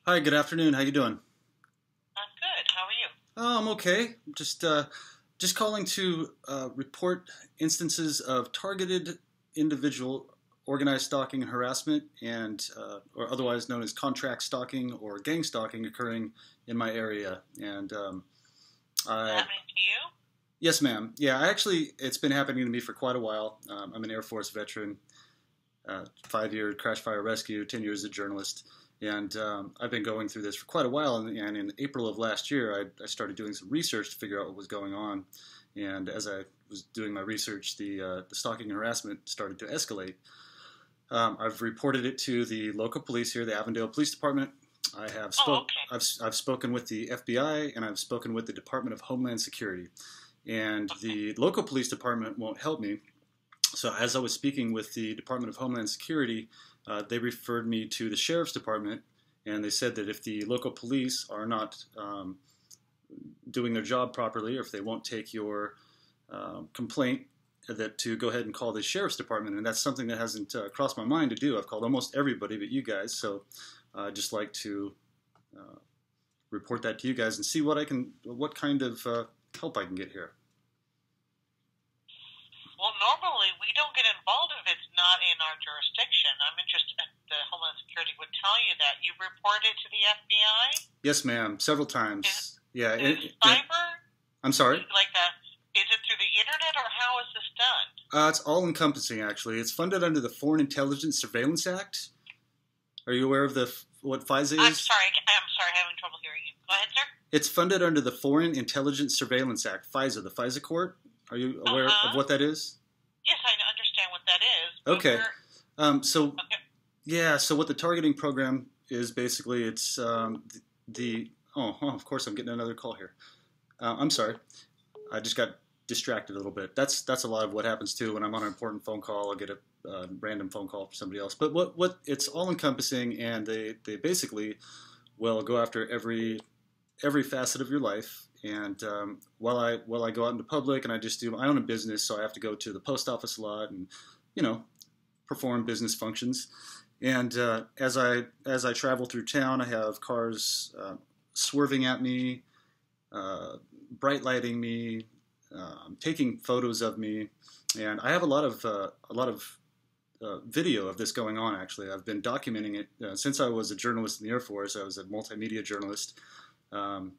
Hi, good afternoon. How you doing? I'm good. How are you? Oh, I'm okay. Just calling to report instances of targeted individual organized stalking and harassment, and or otherwise known as contract stalking or gang stalking, occurring in my area. And Is it I, happening to you? yes, ma'am. Yeah, it's been happening to me for quite a while. I'm an Air Force veteran, 5 year crash fire rescue, 10 years as a journalist. And I've been going through this for quite a while. And in April of last year, I started doing some research to figure out what was going on. And as I was doing my research, the stalking and harassment started to escalate. I've reported it to the local police here, the Avondale Police Department. Oh, okay. I've spoken with the FBI, and I've spoken with the Department of Homeland Security. And Okay. the local police department won't help me, so as I was speaking with the Department of Homeland Security, they referred me to the Sheriff's Department, and they said that if the local police are not doing their job properly, or if they won't take your complaint, that to go ahead and call the Sheriff's Department, and that's something that hasn't crossed my mind to do. I've called almost everybody but you guys, so I'd just like to uh, report that to you guys and see what kind of help I can get here. Well, normally we don't get involved if it's not in our jurisdiction. I'm interested. The Homeland Security would tell you that you reported to the FBI. Yes, ma'am, several Is, times. Yeah, is cyber I'm sorry. like that? Is it through the internet or how is this done? It's all encompassing, actually. It's funded under the Foreign Intelligence Surveillance Act. Are you aware of what FISA I'm is? sorry. I'm sorry. I'm having trouble hearing you. Go ahead, sir. It's funded under the Foreign Intelligence Surveillance Act, FISA, the FISA court. Are you Uh aware of huh. what that is? Yes, I understand what that is, but Okay. we're So okay. yeah, so what the targeting program is basically, it's the of course I'm getting another call here. I'm sorry, I just got distracted a little bit. That's a lot of what happens too when I'm on an important phone call. I'll get a random phone call from somebody else. But what it's all encompassing, and they basically will go after every facet of your life. And while I go out into public, and I own a business, so I have to go to the post office a lot, and you know perform business functions. And as I travel through town, I have cars swerving at me, uh, bright lighting me, taking photos of me, and I have a lot of video of this going on. Actually, I've been documenting it since I was a journalist in the Air Force. I was a multimedia journalist, um,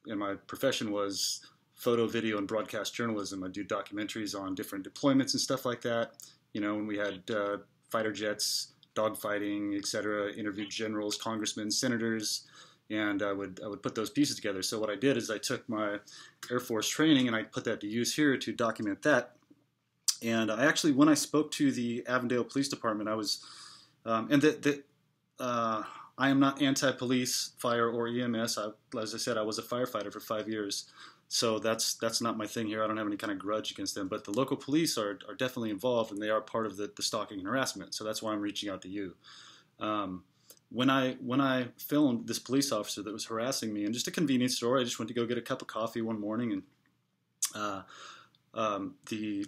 and my profession was photo, video, and broadcast journalism. I do documentaries on different deployments and stuff like that. When we had fighter jets, dogfighting, etc., interviewed generals, congressmen, senators, and I would put those pieces together. So what I did is I took my Air Force training and I put that to use here to document that. And I actually, when I spoke to the Avondale Police Department, I was, and that I am not anti-police, fire, or EMS. As I said, I was a firefighter for 5 years, so that's not my thing here. I don't have any kind of grudge against them. But the local police are definitely involved, and they are part of the stalking and harassment. So that's why I'm reaching out to you. Um, when I filmed this police officer that was harassing me in just a convenience store, I just went to go get a cup of coffee one morning, and uh, the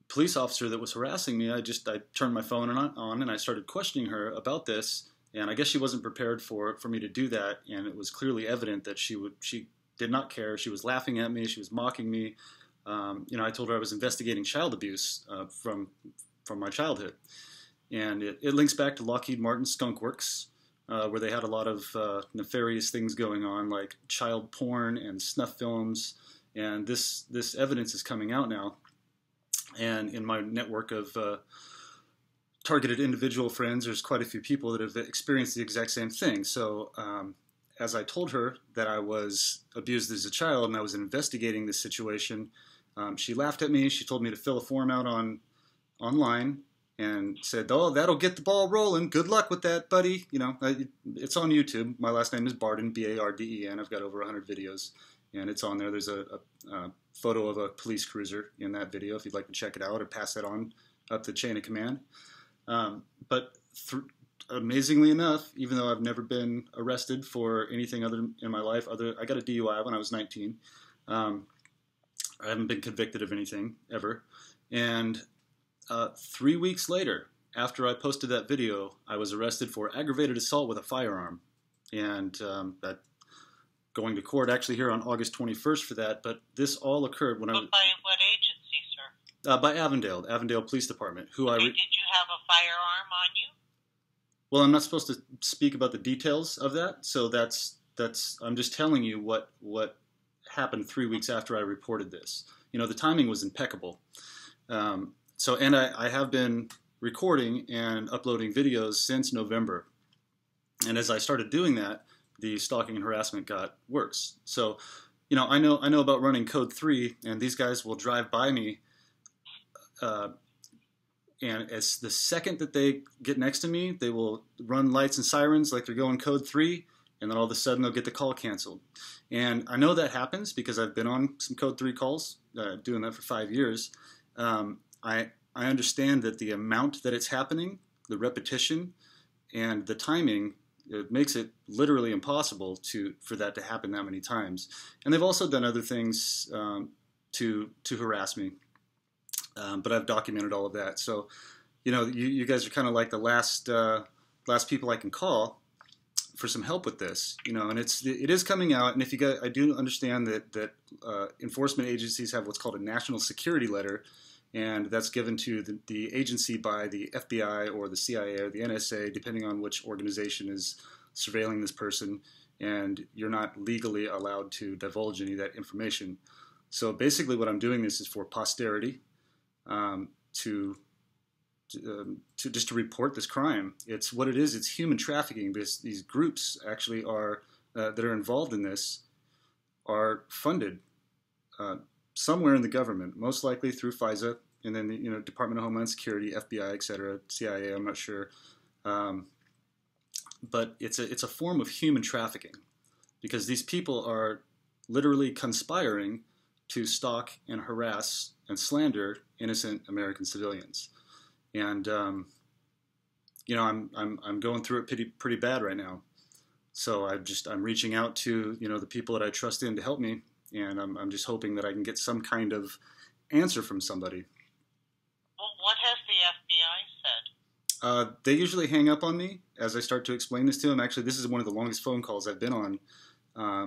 police officer that was harassing me, I turned my phone on and I started questioning her about this. And I guess she wasn't prepared for me to do that, and it was clearly evident that she did not care. She was laughing at me. She was mocking me. I told her I was investigating child abuse from my childhood, and it links back to Lockheed Martin Skunk Works, where they had a lot of nefarious things going on, like child porn and snuff films. And this evidence is coming out now, and in my network of targeted individual friends, there's quite a few people that have experienced the exact same thing. So, as I told her that I was abused as a child and I was investigating this situation, she laughed at me. She told me to fill a form out online and said, "Oh, that'll get the ball rolling. Good luck with that, buddy." It's on YouTube. My last name is Barden, Barden. I've got over 100 videos, and it's on there. There's a photo of a police cruiser in that video if you'd like to check it out or pass that on up the chain of command. But amazingly enough, even though I've never been arrested for anything other in my life, I got a DUI when I was 19. Um, I haven't been convicted of anything ever. And 3 weeks later, after I posted that video, I was arrested for aggravated assault with a firearm. and that going to court actually here on August 21st for that. But this all occurred when I was by what agency, sir? by Avondale Police Department. Did you have a firearm on you? Well, I'm not supposed to speak about the details of that, so that's I'm just telling you what happened 3 weeks after I reported this. You know, the timing was impeccable. And I have been recording and uploading videos since November. And as I started doing that, the stalking and harassment got worse. So, you know, I know about running code 3, and these guys will drive by me, and as the second that they get next to me, they will run lights and sirens like they're going code 3, and then all of a sudden they'll get the call canceled. And I know that happens because I've been on some code 3 calls, doing that for 5 years. I understand that the amount that it's happening, the repetition, and the timing, it makes it literally impossible for that to happen that many times. And they've also done other things to harass me, but I've documented all of that. So, you know, you guys are kind of like the last people I can call for some help with this. You know, and it is coming out. And if you guys, I do understand that enforcement agencies have what's called a national security letter. And that's given to the agency by the FBI or the CIA or the NSA, depending on which organization is surveilling this person. And you're not legally allowed to divulge any of that information. So basically what I'm doing this is for posterity, to report this crime. It's what it is. It's human trafficking, because these groups actually are, that are involved in this, are funded somewhere in the government, most likely through FISA, and then the Department of Homeland Security, FBI, etc., CIA. I'm not sure, but it's a form of human trafficking, because these people are literally conspiring to stalk and harass and slander innocent American civilians, and you know, I'm going through it pretty bad right now. So I'm reaching out to the people that I trust in to help me. And I'm just hoping that I can get some kind of answer from somebody. Well, what has the FBI said? They usually hang up on me as I start to explain this to them. Actually, this is one of the longest phone calls I've been on,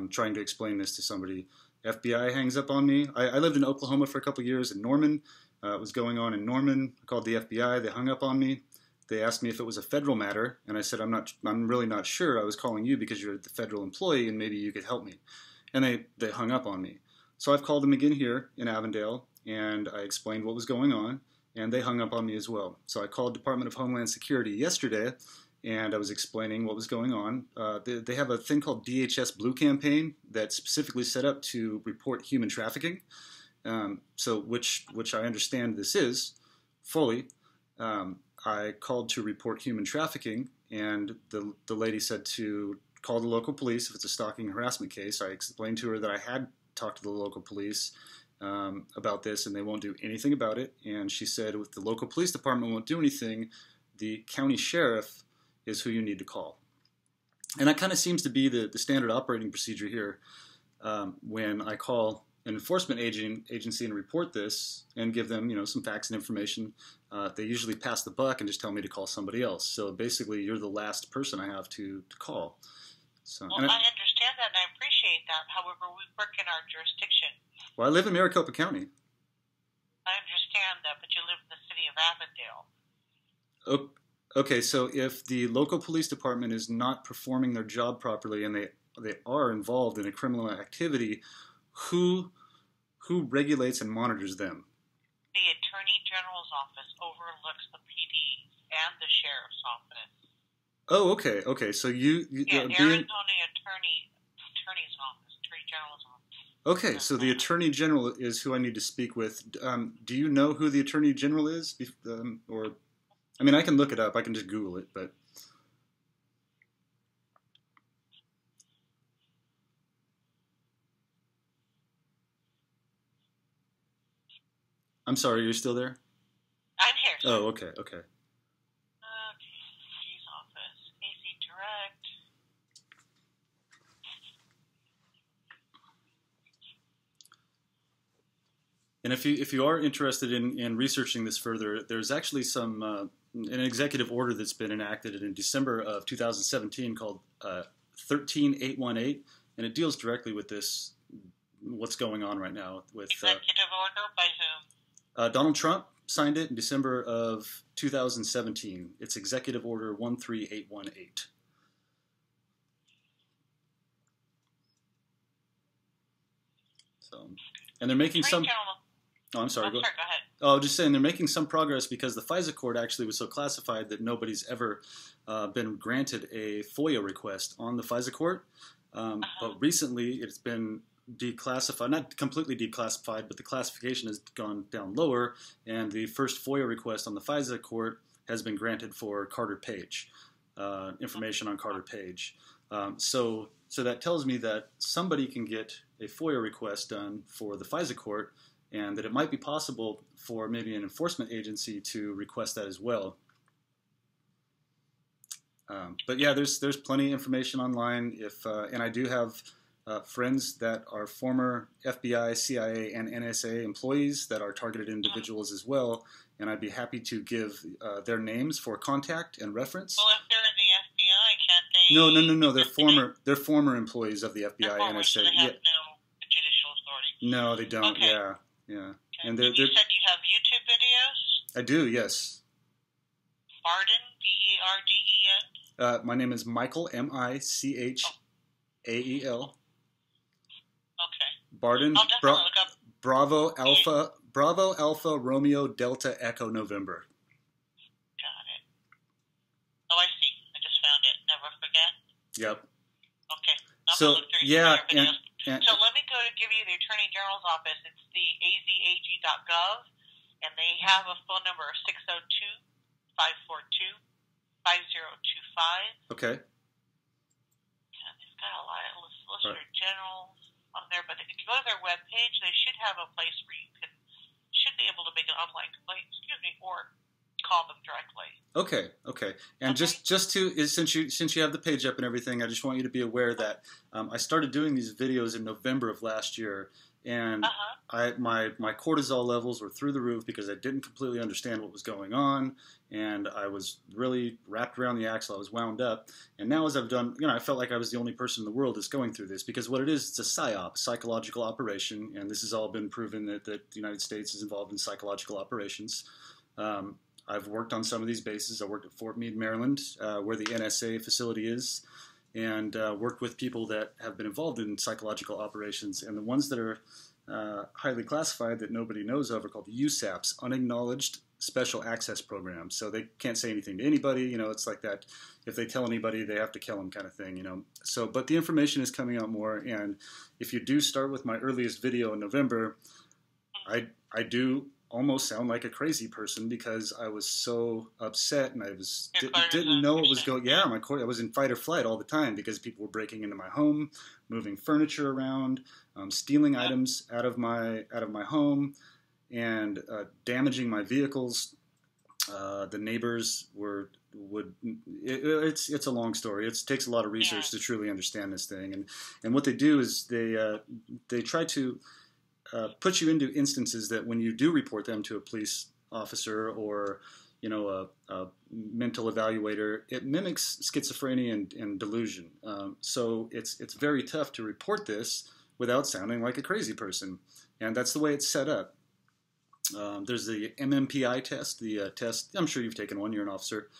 trying to explain this to somebody. FBI hangs up on me. I lived in Oklahoma for a couple of years in Norman. It was going on in Norman. I called the FBI. They hung up on me. They asked me if it was a federal matter, and I said, I'm really not sure. I was calling you because you're the federal employee, and maybe you could help me. And they hung up on me. So I've called them again here in Avondale, and I explained what was going on, and they hung up on me as well. So I called Department of Homeland Security yesterday, and I was explaining what was going on. They have a thing called DHS Blue Campaign that's specifically set up to report human trafficking, which I understand this is fully. I called to report human trafficking, and the lady said to call the local police if it's a stalking harassment case. I explained to her that I had talked to the local police about this, and they won't do anything about it. And she said, if the local police department won't do anything, the county sheriff is who you need to call. And that kind of seems to be the standard operating procedure here. When I call an enforcement agency and report this and give them, some facts and information, they usually pass the buck and just tell me to call somebody else. So basically, you're the last person I have to call. So, well, I understand that, and I appreciate that. However, we work in our jurisdiction. Well, I live in Maricopa County. I understand that, but you live in the city of Avondale. Okay, so if the local police department is not performing their job properly and they are involved in a criminal activity, who regulates and monitors them? The Attorney General's office overlooks the PDs and the Sheriff's office. Oh, okay. So you Arizona Attorney's office, Attorney General's office. Okay, so the Attorney General is who I need to speak with. Do you know who the Attorney General is? Or, I mean, I can look it up. I can just Google it, but. I'm sorry, you're still there? I'm here. Sir. Oh, okay. Okay, AC's office, AC Direct. And if you are interested in researching this further, there's actually an executive order that's been enacted in December of 2017 called 13818, and it deals directly with this, what's going on right now with executive order by whom? Donald Trump signed it in December of 2017. It's Executive Order 13818. So, and they're making some. Oh, I'm sorry. Go ahead. Oh, just saying they're making some progress because the FISA court actually was so classified that nobody's ever been granted a FOIA request on the FISA court. But recently it's been declassified, not completely declassified, but the classification has gone down lower, and the first FOIA request on the FISA court has been granted for Carter Page, information on Carter Page. So that tells me that somebody can get a FOIA request done for the FISA court, and that it might be possible for maybe an enforcement agency to request that as well. But yeah, there's plenty of information online. And I do have friends that are former FBI, CIA, and NSA employees that are targeted individuals as well, and I'd be happy to give their names for contact and reference. Well, if they're in the FBI, can't they? No. They're former employees of the FBI, NSA. So they have no judicial authority. No, they don't. Okay. Yeah. Okay. And you said you have YouTube videos? I do, yes. Barden, B-E-R-D-E-N? My name is Michael, M-I-C-H-A-E-L. Okay. Barden, I'll definitely look up. Bravo Alpha Romeo Delta Echo November. Got it. Oh, I see. I just found it. Never forget. Yep. Okay. So look through yeah, your videos. and So let me go to give you the Attorney General's office. It's the azag.gov, and they have a phone number of 602-542-5025. okay. And they've got a lot of Solicitor Generals on there, but if you go to their webpage, they should have a place where you should be able to make an online complaint, or call them directly. Okay. And just to since you have the page up and everything, I just want you to be aware that I started doing these videos in November of last year, and my cortisol levels were through the roof because I didn't completely understand what was going on, and I was really wrapped around the axle. I was wound up, and now as I've done, I felt like I was the only person in the world that's going through this, because what it is, it's a PSYOP, psychological operation, and this has all been proven that the United States is involved in psychological operations. I've worked on some of these bases. I worked at Fort Meade, Maryland, where the NSA facility is, and worked with people that have been involved in psychological operations. And the ones that are highly classified that nobody knows of are called USAPs, Unacknowledged Special Access Programs. So they can't say anything to anybody. It's like that. If they tell anybody, they have to kill them kind of thing. So, but the information is coming out more. And if you do start with my earliest video in November, I do almost sound like a crazy person because I was so upset and I didn't know what was going. Yeah, I was in fight or flight all the time because people were breaking into my home, moving furniture around, stealing items out of my home, and damaging my vehicles. The neighbors it's a long story. It takes a lot of research to truly understand this thing. And what they do is they try to put you into instances that when you do report them to a police officer or a mental evaluator, it mimics schizophrenia and delusion. So it's very tough to report this without sounding like a crazy person, and that's the way it's set up. There's the MMPI test, the test. I'm sure you've taken one. You're an officer.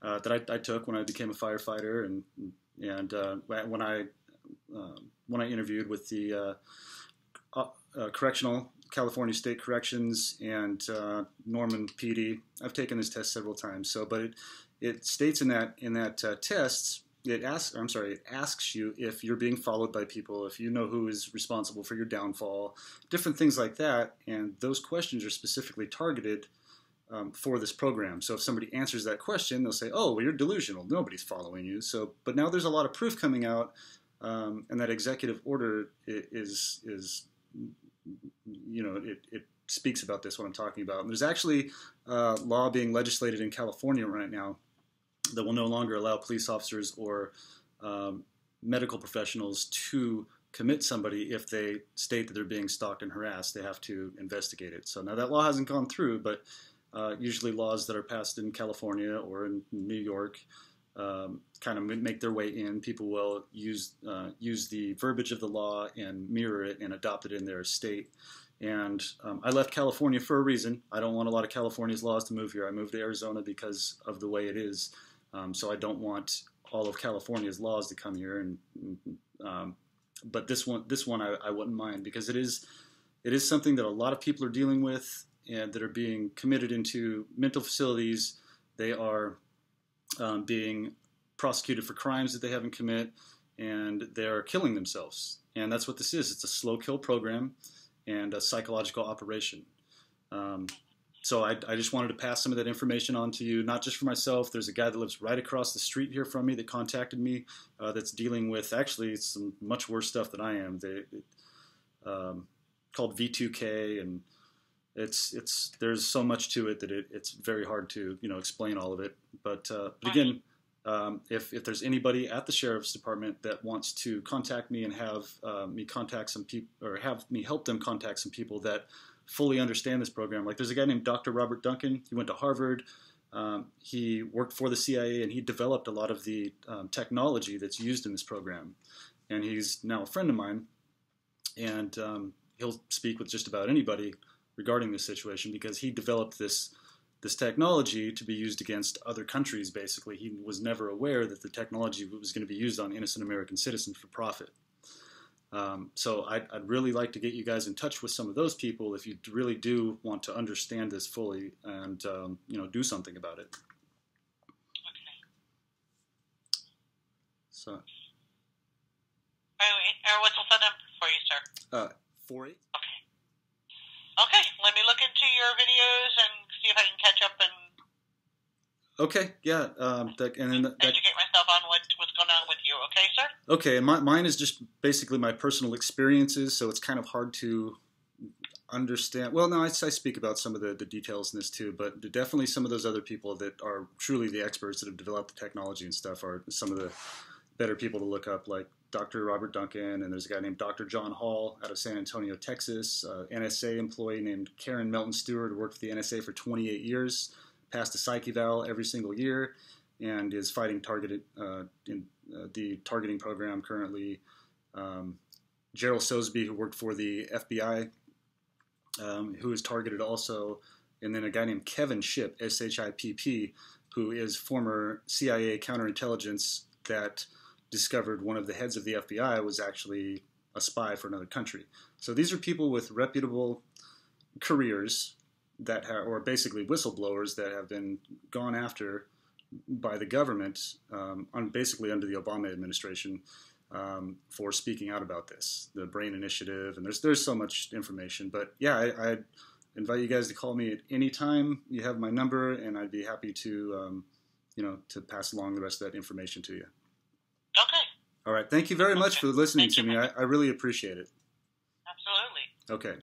That I took when I became a firefighter, and when I interviewed with the California State Corrections and Norman PD. I've taken this test several times. But it states in that test, it asks you if you're being followed by people, if you know who is responsible for your downfall, different things like that. And those questions are specifically targeted for this program. So if somebody answers that question, they'll say, "Oh, well, you're delusional. Nobody's following you." But now there's a lot of proof coming out, and that executive order is it speaks about this, what I'm talking about. And there's actually law being legislated in California right now that will no longer allow police officers or medical professionals to commit somebody if they state that they're being stalked and harassed. They have to investigate it. So now that law hasn't gone through, but usually laws that are passed in California or in New York, kind of make their way in. People will use the verbiage of the law and mirror it and adopt it in their state. And I left California for a reason. I don't want a lot of California's laws to move here. I moved to Arizona because of the way it is. So I don't want all of California's laws to come here. But this one I wouldn't mind, because it is something that a lot of people are dealing with and that are being committed into mental facilities. They are being prosecuted for crimes that they haven't committed, and they're killing themselves. And that's what this is. It's a slow kill program and a psychological operation. So I just wanted to pass some of that information on to you, not just for myself. There's a guy that lives right across the street here from me that contacted me that's dealing with actually some much worse stuff than I am. Called V2K, and there's so much to it that it's very hard to explain all of it. But again, if there's anybody at the Sheriff's Department that wants to contact me and have me contact some people, or have me help them contact some people that fully understand this program. Like, there's a guy named Dr. Robert Duncan. He went to Harvard. He worked for the CIA, and he developed a lot of the technology that's used in this program. And he's now a friend of mine, and he'll speak with just about anybody regarding this situation, because he developed this technology to be used against other countries. Basically, he was never aware that the technology was going to be used on innocent American citizens for profit. So I'd really like to get you guys in touch with some of those people if you really do want to understand this fully and do something about it. Okay. So. What's the phone number for you, sir? 48. Okay. Okay. Let me look into your videos and see if I can catch up and. Okay, yeah, educate myself on what's going on with you, okay, sir? Okay, and mine is just basically my personal experiences, so it's kind of hard to understand. Well, no, I speak about some of the details in this too, but definitely some of those other people that are truly the experts that have developed the technology and stuff are some of the better people to look up, like Dr. Robert Duncan, and there's a guy named Dr. John Hall out of San Antonio, Texas, NSA employee named Karen Melton Stewart, who worked for the NSA for 28 years. Passed a psych eval every single year, and is fighting in the targeting program currently. Gerald Sosby, who worked for the FBI, who is targeted also, and then a guy named Kevin Shipp, S-H-I-P-P, who is former CIA counterintelligence that discovered one of the heads of the FBI was actually a spy for another country. So these are people with reputable careers that or basically whistleblowers that have been gone after by the government, basically under the Obama administration, for speaking out about this, the Brain Initiative, and there's so much information. But yeah, I invite you guys to call me at any time. You have my number, and I'd be happy to to pass along the rest of that information to you. Okay. All right. Thank you very much for listening to me. I really appreciate it. Absolutely. Okay.